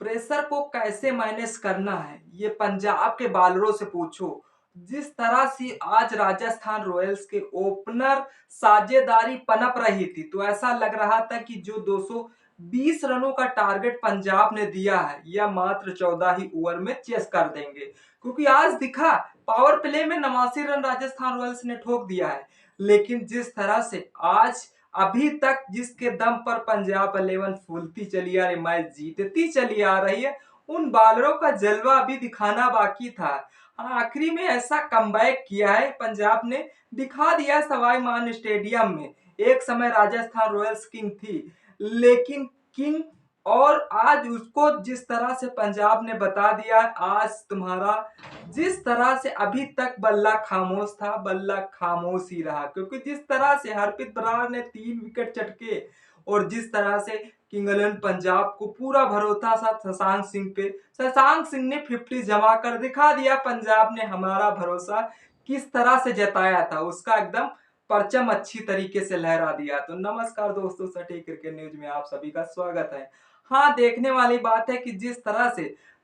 Pressure को कैसे manage करना है ये पंजाब के बॉलरों से पूछो। जिस तरह से आज राजस्थान रॉयल्स के ओपनर साझेदारी पनप रही थी तो ऐसा लग रहा था कि जो 220 रनों का टारगेट पंजाब ने दिया है यह मात्र 14 ही ओवर में चेस कर देंगे, क्योंकि आज दिखा पावर प्ले में 89 रन राजस्थान रॉयल्स ने ठोक दिया है। लेकिन जिस तरह से आज अभी तक जिसके दम पर पंजाब 11 फूलती चली आ रही, मैच जीतती चली आ रही है, उन बॉलरों का जलवा अभी दिखाना बाकी था। आखिरी में ऐसा कमबैक किया है पंजाब ने, दिखा दिया सवाई मान स्टेडियम में। एक समय राजस्थान रॉयल्स किंग थी, लेकिन किंग और आज उसको जिस तरह से पंजाब ने बता दिया, आज तुम्हारा जिस तरह से अभी तक बल्ला खामोश था, बल्ला खामोश ही रहा, क्योंकि जिस तरह से हरप्रीत बरार ने 3 विकेट चटके और जिस तरह से किंग इलेवन पंजाब को पूरा भरोसा था शशांक सिंह पे, शशांक सिंह ने 50 जमा कर दिखा दिया। पंजाब ने हमारा भरोसा किस तरह से जताया था, उसका एकदम परचम अच्छी तरीके से लहरा दिया। तो नमस्कार दोस्तों, सटीक क्रिकेट न्यूज में आप सभी का स्वागत है। हाँ, देखने वाली बात है कि जिस तरह से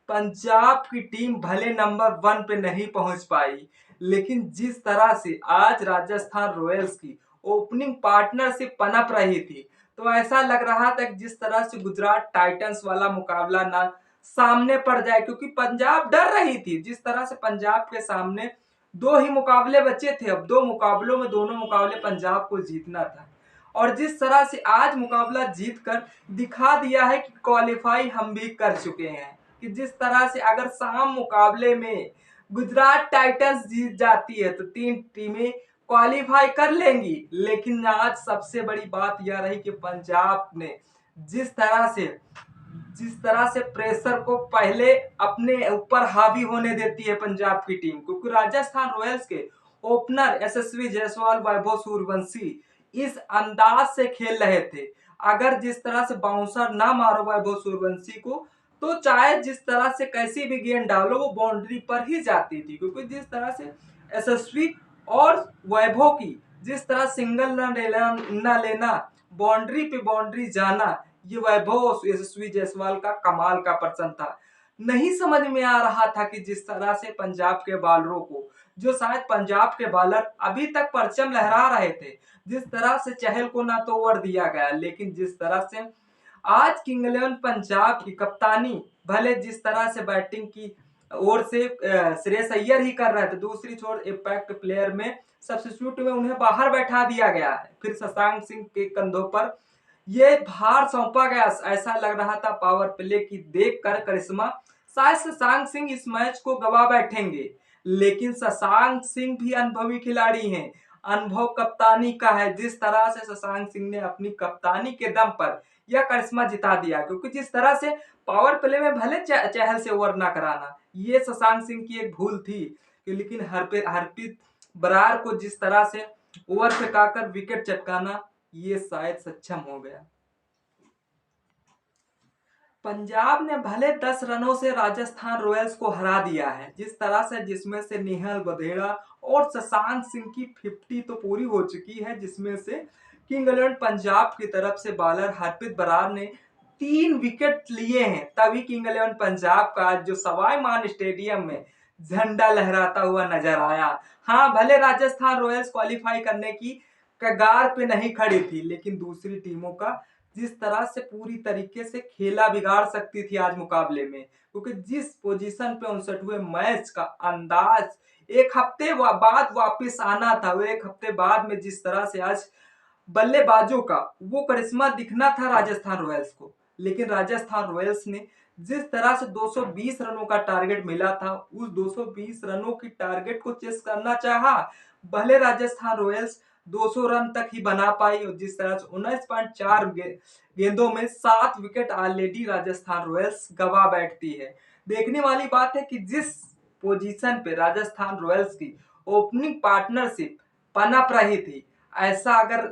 पंजाब की टीम भले नंबर 1 पे नहीं पहुंच पाई, लेकिन जिस तरह से आज राजस्थान रॉयल्स की ओपनिंग पार्टनरशिप पनप रही थी तो ऐसा लग रहा था कि जिस तरह से गुजरात टाइटंस वाला मुकाबला ना सामने पड़ जाए, क्योंकि पंजाब डर रही थी। जिस तरह से पंजाब के सामने 2 ही मुकाबले बचे थे, अब 2 मुकाबलों में दोनों मुकाबले पंजाब को जीतना था और जिस तरह से आज मुकाबला जीतकर दिखा दिया है कि क्वालिफाई हम भी कर चुके हैं। कि जिस तरह से अगर शाम मुकाबले में गुजरात टाइटंस जीत जाती है तो 3 टीमें क्वालिफाई कर लेंगी, लेकिन आज सबसे बड़ी बात यह रही कि पंजाब ने जिस तरह से प्रेशर को पहले अपने ऊपर हावी होने देती है पंजाब की टीम, क्योंकि राजस्थान रॉयल्स के ओपनर यशस्वी जायसवाल, वैभव सूर्यवंशी इस अंदाज से खेल रहे थे। अगर जिस तरह से बाउंसर ना मारो वैभव सूर्यवंशी को तो चाहे जिस तरह से कैसी भी गेंद डालो वो बाउंड्री पर ही जाती थी, क्योंकि जिस तरह से यशस्वी और वैभव की जिस तरह सिंगल न लेना, बाउंड्री पे बाउंड्री जाना, ये वैभव यशस्वी जायसवाल का कमाल का प्रदर्शन था। नहीं समझ में आ रहा था कि जिस तरह से पंजाब के बॉलरों को, जो शायद पंजाब के बॉलर अभी तक परचम लहरा रहे थे, जिस तरह से चहल को ना तो ओवर दिया गया, लेकिन जिस तरह से आज किंग इलेवन पंजाब की कप्तानी भले जिस तरह से बैटिंग की ओर से श्रेयस अय्यर ही कर रहे थे, दूसरी छोर इंपैक्ट प्लेयर में सब्स्टिट्यूट में उन्हें बाहर बैठा दिया गया है। फिर शशांक सिंह के कंधों पर ये भार सौंपा गया। ऐसा लग रहा था पावर प्ले की देखकर करिश्मा शायद शशांक सिंह इस मैच को गवा बैठेंगे, लेकिन शशांक सिंह भी अनुभवी खिलाड़ी हैं, अनुभव कप्तानी का है। जिस तरह से शशांक सिंह ने अपनी कप्तानी के दम पर यह करिश्मा जिता दिया, क्योंकि जिस तरह से पावर प्ले में भले चहल से ओवर ना कराना ये शशांक सिंह की एक भूल थी, लेकिन हरप्रीत बरार को जिस तरह से ओवर फेंकाकर विकेट चटकाना ये शायद सक्षम हो गया। पंजाब ने भले 10 रनों से राजस्थान रॉयल्स को हरा दिया है, जिस तरह से जिसमें से निहाल बधेड़ा और शशांक सिंह की 50 तो पूरी हो चुकी है, जिसमें से किंग इलेवन पंजाब की तरफ से बॉलर हरप्रीत बरार ने 3 विकेट लिए हैं, तभी किंग इलेवन पंजाब का जो सवाई मान स्टेडियम में झंडा लहराता हुआ नजर आया। हाँ, भले राजस्थान रॉयल्स क्वालिफाई करने की कगार पे नहीं खड़ी थी, लेकिन दूसरी टीमों का जिस तरह से पूरी तरीके से खेला बिगाड़ सकती थी आज मुकाबले में, क्योंकि जिस पोजीशन पे 59वें मैच का अंदाज एक हफ्ते बाद वापस आना था, वो एक हफ्ते बाद में जिस तरह से आज बल्लेबाजों का वो करिश्मा दिखना था राजस्थान रॉयल्स को, लेकिन राजस्थान रॉयल्स ने जिस तरह से 220 रनों का टारगेट मिला था, उस 220 रनों की टारगेट को चेस करना चाहा। भले राजस्थान रॉयल्स 200 रन तक ही बना पाई और जिस तरह से 19.4 गेंदों में 7 विकेट ऑलरेडी राजस्थान रॉयल्स गवा बैठती है। देखने वाली बात है कि जिस पोजीशन पे राजस्थान रॉयल्स की ओपनिंग पार्टनरशिप पनप रही थी, ऐसा अगर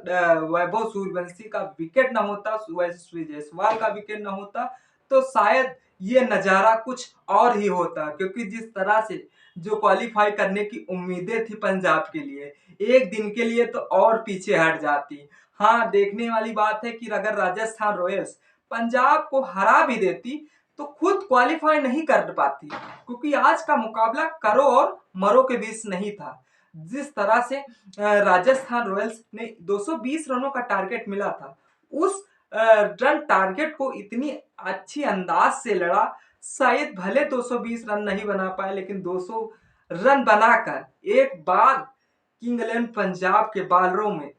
वैभव सूर्यवंशी का विकेट ना होता, यशस्वी जायसवाल का विकेट ना होता, तो शायद ये नजारा कुछ और ही होता, क्योंकि जिस तरह से जो क्वालिफाई करने की उम्मीदें थी पंजाब के लिए, एक दिन के लिए तो और पीछे हट जाती। हाँ, देखने वाली बात है कि अगर राजस्थान रॉयल्स पंजाब को हरा भी देती तो खुद क्वालिफाई नहीं कर पाती, क्योंकि आज का मुकाबला करो और मरो के बीच नहीं था। जिस तरह से राजस्थान रॉयल्स ने 220 रनों का टारगेट मिला था, उस रन टारगेट को इतनी अच्छी अंदाज से लड़ा। शायद भले 220 रन नहीं बना पाए, लेकिन 200 रन बनाकर एक बार इंग्लैंड पंजाब के बॉलरों में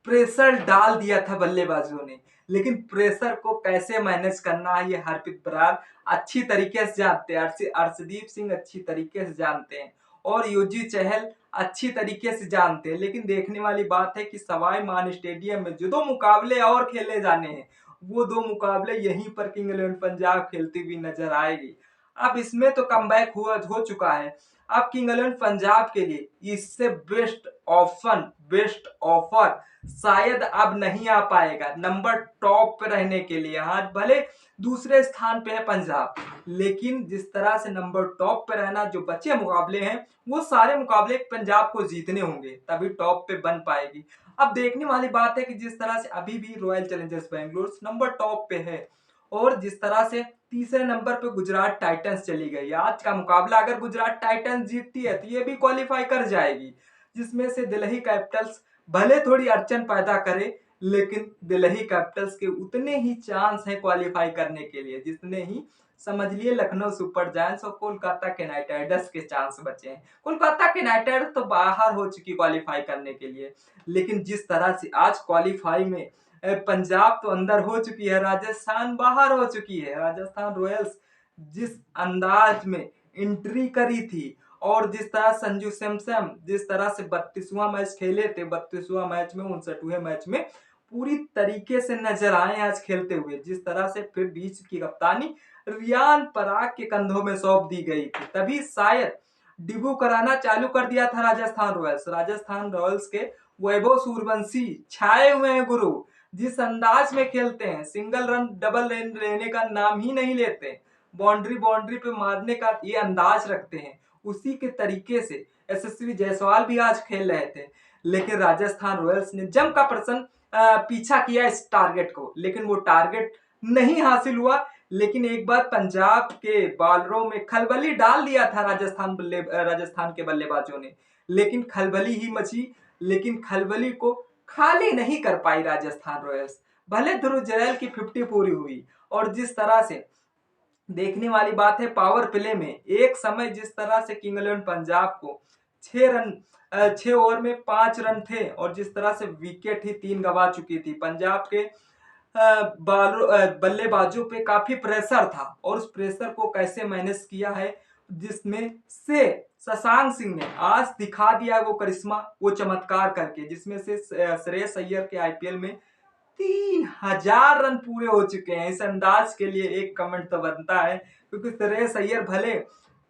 प्रेशर डाल दिया था बल्लेबाजों ने। लेकिन प्रेशर को कैसे मैनेज करना है ये हरप्रीत बरार अच्छी तरीके से जानते हैं, अर्शदीप सिंह अच्छी तरीके से जानते हैं और युजी चहल अच्छी तरीके से जानते हैं। लेकिन देखने वाली बात है कि सवाई मान स्टेडियम में जो दो मुकाबले और खेले जाने हैं, वो दो मुकाबले यहीं पर किंग इलेवन पंजाब खेलती हुई नजर आएगी। अब इसमें तो कमबैक हो चुका है। अब किंग इलेवन पंजाब के लिए इससे बेस्ट ऑप्शन, बेस्ट ऑफर शायद अब नहीं आ पाएगा नंबर टॉप पे रहने के लिए। हाँ, भले दूसरे स्थान पे है पंजाब, लेकिन जिस तरह से नंबर टॉप पे रहना, जो बचे मुकाबले हैं वो सारे मुकाबले पंजाब को जीतने होंगे, तभी टॉप पे बन पाएगी। अब देखने वाली बात है कि जिस तरह से अभी भी royal Challengers Bangalore number top पे है, और जिस तरह से तीसरे नंबर पे गुजरात टाइटंस चली गई। आज का मुकाबला अगर गुजरात टाइटंस जीतती है तो ये भी क्वालिफाई कर जाएगी, जिसमें से दिल्ली कैपिटल्स भले थोड़ी अड़चन पैदा करे, लेकिन दिल्ली कैपिटल्स के उतने ही चांस हैं क्वालिफाई करने के लिए जितने ही समझ लिए लखनऊ सुपर जायंट्स और कोलकाता के नाइट राइडर्स के चांस बचे हैं। कोलकाता के नाइट राइडर्स तो बाहर हो चुकी क्वालिफाई करने के लिए, लेकिन जिस तरह से आज क्वालिफाई में पंजाब तो अंदर हो चुकी है, राजस्थान बाहर हो चुकी है। राजस्थान रॉयल्स जिस अंदाज में एंट्री करी थी और जिस तरह संजू सैमसन जिस तरह से 32वां मैच खेले थे, 32वां मैच में 59वें मैच में पूरी तरीके से नजर आए आज खेलते हुए। जिस तरह से फिर बीच की कप्तानी रियान पराग के कंधों में सौंप दी गई थी, तभी शायद डिब्यू कराना चालू कर दिया था राजस्थान रॉयल्स। राजस्थान रॉयल्स के वैभव सूर्यवंशी छाए हुए हैं गुरु, जिस अंदाज में खेलते हैं, सिंगल रन डबल रन लेने का नाम ही नहीं लेते, बाउंड्री बाउंड्री पे मारने का ये अंदाज रखते हैं। उसी के तरीके से यशस्वी जायसवाल भी आज खेल रहे थे, लेकिन राजस्थान रॉयल्स ने जम का प्रश्न पीछा किया इस टारगेट को, लेकिन वो टारगेट नहीं हासिल हुआ। लेकिन एक बार पंजाब के बॉलरों में खलबली डाल दिया था राजस्थान के बल्लेबाजों ने, लेकिन खलबली ही मची, लेकिन खलबली को खाली नहीं कर पाई राजस्थान रॉयल्स। भले ध्रुव जरैल की 50 पूरी हुई, और जिस तरह से देखने वाली बात है पावर प्ले में एक समय जिस तरह से किंग इलेवन पंजाब को 6 ओवर में 5 रन थे, और जिस तरह से विकेट ही 3 गंवा चुकी थी। पंजाब के बल्लेबाजों पे काफी प्रेशर था, और उस प्रेशर को कैसे मैनेज किया है, जिसमें से शशांक सिंह ने आज दिखा दिया वो करिश्मा, वो चमत्कार करके, जिसमें से श्रेयस अय्यर के आईपीएल में 3000 रन पूरे हो चुके हैं। इस अंदाज के लिए एक कमेंट तो बनता है, क्योंकि श्रेयस अय्यर भले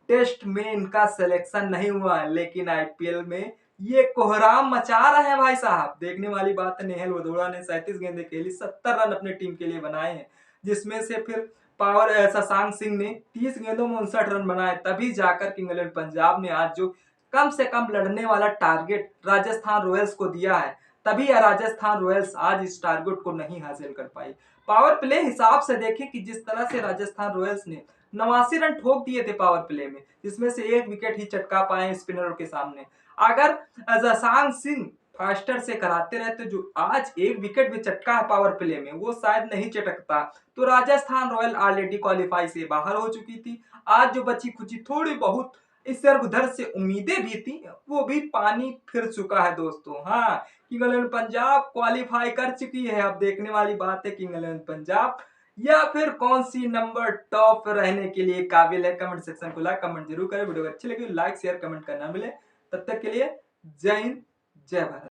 टेस्ट में इनका सिलेक्शन नहीं हुआ है, लेकिन आईपीएल में ये कोहराम मचा रहे हैं भाई साहब। देखने वाली बात है, नेहल वधोड़ा ने 37 गेंदें खेली, 70 रन अपने टीम के लिए बनाए हैं, जिसमें से फिर पावर शशांक सिंह ने 30 गेंदों में 59 रन बनाए। तभी जाकर किंग इलेवन पंजाब ने आज जो कम से कम लड़ने वाला टारगेट राजस्थान रॉयल्स को दिया है, तभी राजस्थान रॉयल्स आज इस टारगेट को नहीं हासिल कर पाई। पावर प्ले हिसाब से देखें कि जिस तरह से राजस्थान रॉयल्स ने 89 रन ठोक दिए थे पावर प्ले में, जिसमें से एक विकेट ही चटका पाए स्पिनरों के सामने। अगर शशांक सिंह फास्टर से कराते रहते, जो आज एक विकेट भी चटका है पावर प्ले में, वो शायद नहीं चटकता, तो राजस्थान रॉयल ऑलरेडी क्वालिफाई से बाहर हो चुकी थी। आज जो बची खुची थोड़ी बहुत इधर उधर से उम्मीदें भी थी, वो भी पानी फिर चुका है दोस्तों। हाँ, किंग इलेवन पंजाब क्वालिफाई कर चुकी है। अब देखने वाली बात है किंग इलेवन पंजाब या फिर कौन सी नंबर टॉप रहने के लिए काबिल है। कमेंट सेक्शन खुला, कमेंट जरूर करें। वीडियो अच्छी लगी लाइक शेयर कमेंट करना मिले। तब तक के लिए जय हिंद, जय भारत।